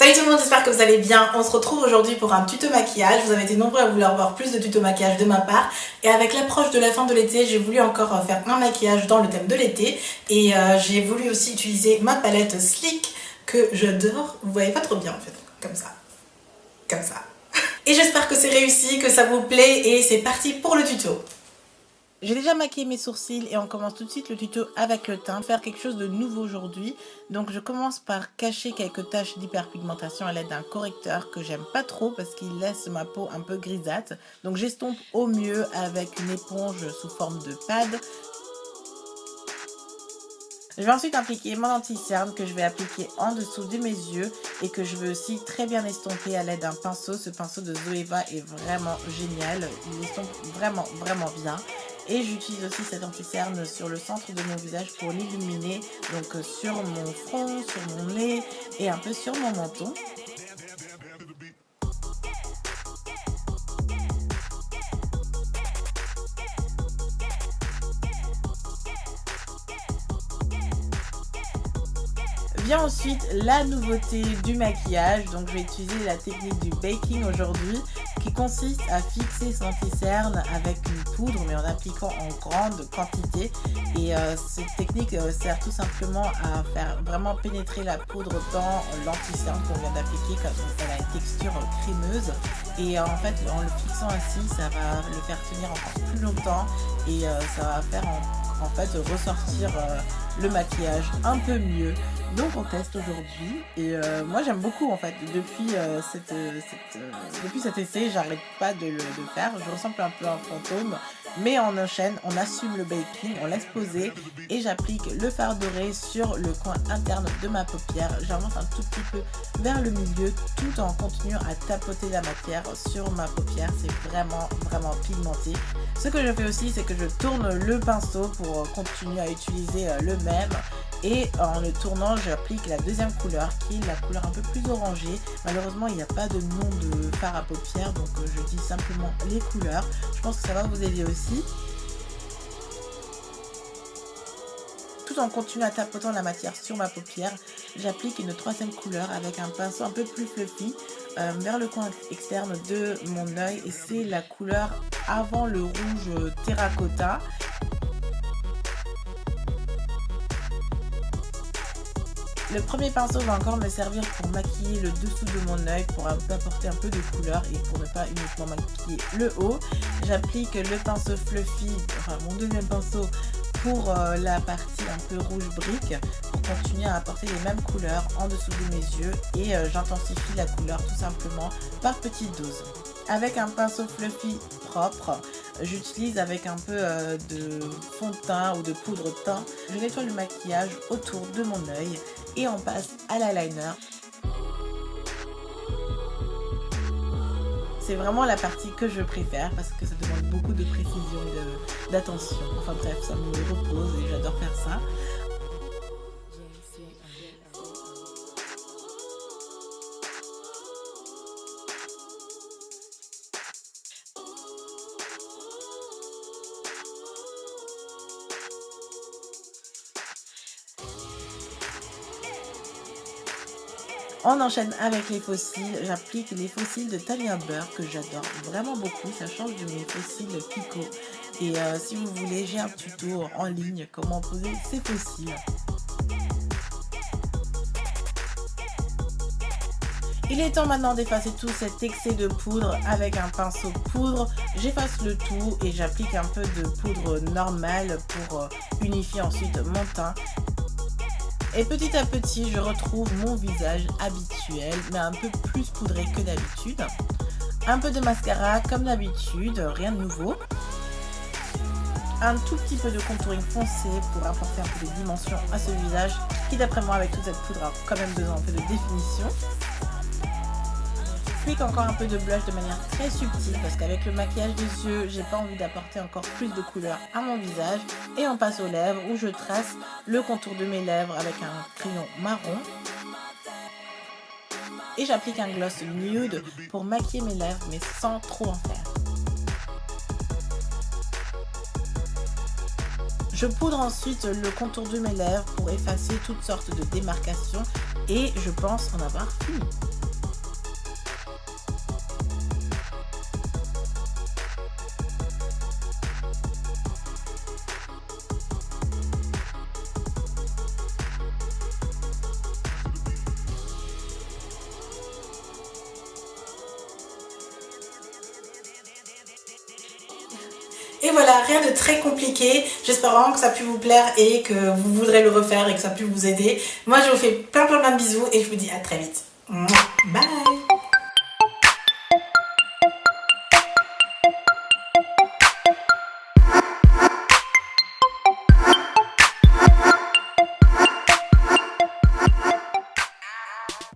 Salut tout le monde, j'espère que vous allez bien. On se retrouve aujourd'hui pour un tuto maquillage. Vous avez été nombreux à vouloir voir plus de tuto maquillage de ma part. Et avec l'approche de la fin de l'été, j'ai voulu encore faire un maquillage dans le thème de l'été. Et j'ai voulu aussi utiliser ma palette Sleek que j'adore. Vous voyez pas trop bien en fait, comme ça. Comme ça. Et j'espère que c'est réussi, que ça vous plaît et c'est parti pour le tuto. J'ai déjà maquillé mes sourcils et on commence tout de suite le tuto avec le teint. Faire quelque chose de nouveau aujourd'hui. Donc je commence par cacher quelques taches d'hyperpigmentation à l'aide d'un correcteur que j'aime pas trop parce qu'il laisse ma peau un peu grisâtre. Donc j'estompe au mieux avec une éponge sous forme de pad. Je vais ensuite appliquer mon anti-cerne que je vais appliquer en dessous de mes yeux et que je vais aussi très bien estomper à l'aide d'un pinceau. Ce pinceau de Zoeva est vraiment génial. Il estompe vraiment bien. Et j'utilise aussi cet anti-cerne sur le centre de mon visage pour l'illuminer. Donc sur mon front, sur mon nez et un peu sur mon menton. Vient ensuite la nouveauté du maquillage, donc je vais utiliser la technique du baking aujourd'hui qui consiste à fixer son anti-cerne avec une poudre mais en appliquant en grande quantité et cette technique sert tout simplement à faire vraiment pénétrer la poudre dans l'anti-cerne qu'on vient d'appliquer car elle a une texture crémeuse et en fait en le fixant ainsi ça va le faire tenir encore plus longtemps et ça va faire en fait ressortir le maquillage un peu mieux. Donc on teste aujourd'hui et moi j'aime beaucoup en fait depuis cet essai, j'arrête pas de le faire, je ressemble un peu à un fantôme mais on enchaîne, on assume le baking, on laisse poser et j'applique le fard doré sur le coin interne de ma paupière, j'avance un tout petit peu vers le milieu tout en continuant à tapoter la matière sur ma paupière, c'est vraiment pigmenté. Ce que je fais aussi c'est que je tourne le pinceau pour continuer à utiliser le même. Et en le tournant, j'applique la deuxième couleur qui est la couleur un peu plus orangée. Malheureusement, il n'y a pas de nom de fard à paupières, donc je dis simplement les couleurs. Je pense que ça va vous aider aussi. Tout en continuant à tapotant la matière sur ma paupière, j'applique une troisième couleur avec un pinceau un peu plus fluffy vers le coin externe de mon œil. Et c'est la couleur avant le rouge terracotta. Le premier pinceau va encore me servir pour maquiller le dessous de mon œil pour apporter un peu de couleur et pour ne pas uniquement maquiller le haut. J'applique le pinceau fluffy, enfin mon deuxième pinceau pour la partie un peu rouge brique pour continuer à apporter les mêmes couleurs en dessous de mes yeux et j'intensifie la couleur tout simplement par petites doses. Avec un pinceau fluffy propre, j'utilise avec un peu de fond de teint ou de poudre de teint. Je nettoie le maquillage autour de mon œil et on passe à l'eyeliner. C'est vraiment la partie que je préfère parce que ça demande beaucoup de précision et d'attention. Enfin bref, ça me repose et j'adore faire ça. On enchaîne avec les faux cils. J'applique les faux cils de Tania Burr que j'adore vraiment beaucoup. Ça change de mes faux cils Kiko. Et si vous voulez, j'ai un tuto en ligne comment poser ces faux cils. Il est temps maintenant d'effacer tout cet excès de poudre avec un pinceau poudre. J'efface le tout et j'applique un peu de poudre normale pour unifier ensuite mon teint. Et petit à petit, je retrouve mon visage habituel, mais un peu plus poudré que d'habitude. Un peu de mascara comme d'habitude, rien de nouveau. Un tout petit peu de contouring foncé pour apporter un peu de dimension à ce visage qui, d'après moi, avec toute cette poudre, a quand même besoin un peu de définition. J'applique encore un peu de blush de manière très subtile parce qu'avec le maquillage des yeux, j'ai pas envie d'apporter encore plus de couleur à mon visage. Et on passe aux lèvres où je trace le contour de mes lèvres avec un crayon marron. Et j'applique un gloss nude pour maquiller mes lèvres mais sans trop en faire. Je poudre ensuite le contour de mes lèvres pour effacer toutes sortes de démarcations et je pense en avoir fini. Et voilà, rien de très compliqué. J'espère vraiment que ça a pu vous plaire et que vous voudrez le refaire et que ça a pu vous aider. Moi, je vous fais plein de bisous et je vous dis à très vite. Bye.